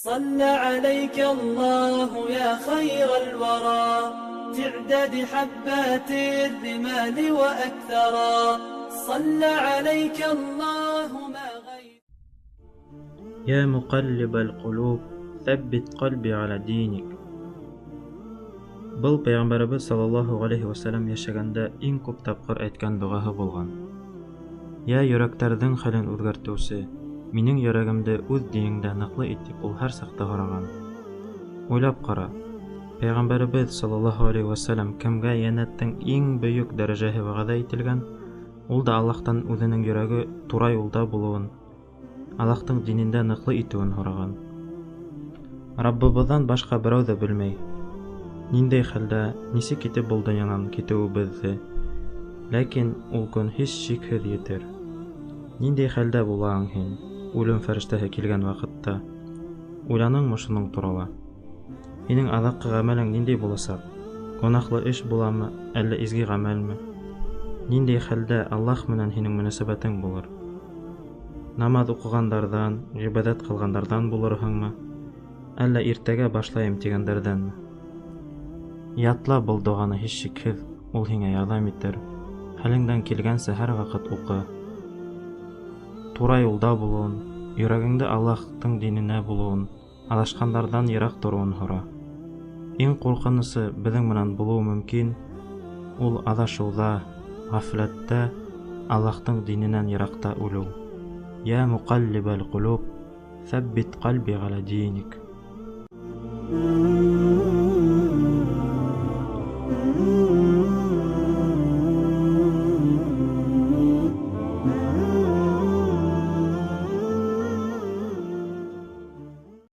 صلى عليك الله يا خير الورى تعداد حبات الرمال وأكثرا صلى عليك الله ما غير. يا مقلب القلوب ثبت قلبي على دينك. Был Пәйғәмбәребез саллаллаһу алейһи ва сәлләм яшәгәндә иң күп тапкыр әйткән дугаһы булган. Я йөрәктәрҙең хәлен үҙгәртеүсе, минең йөрәгемде үҙ динеңдә ныҡлы итеп ул һәр саҡта һораған. Уйлап ҡара, Пәйғәмбәребез саллаллаһу алейһи ва сәлләм кемгә йәннәттең иң бөйөк дәрәжәһе вәғәҙә ителгән, ул да Аллаһтан үҙенең йөрәге тура юлда булыуын, Аллаһтың динендә ныҡлы итеүен һораған. Раббыбыҙҙан башҡа берәү ҙә белмәй, ниндәй хәлдә, нисек итеп был донъянан китеүебеҙҙе. Ләкин ул көн һис шикһеҙ етер. Ниндәй хәлдә булаһың һин, үлем фәрештәһе килгән ваҡытта? Уйланыңмы шуның турала? Һинең аҙаҡҡы ғәмәлең ниндәй буласаҡ? Гонаһлы эш буламы, әллә изге ғәмәлме? Ниндәй хәлдә Аллаһ менән һинең мөнәсәбәтең булыр? Намаҙ уҡығандарҙан, ғибәҙәт ҡылғандарҙан булырһыңмы? Әллә иртәгә башлайым тигәндәрҙәнме? Ятла был доғаны һис шикһеҙ, ул һиңә ярҙам итер. Хәлеңдән килгәнсә һәр ваҡыт уҡы. Тура юлда булыуын, йөрәгеңдә Аллаһтың диненә булыуын, аҙашҡандарҙан йыраҡ тороуын һора. Иң ҡурҡынысы беҙҙең менән булыуы мөмкин, ул аҙашыуҙа, ғафләттә, Аллаһтың диненән йыраҡта үлеү. يا مقلب القلوب ثبت قلبي على دينك.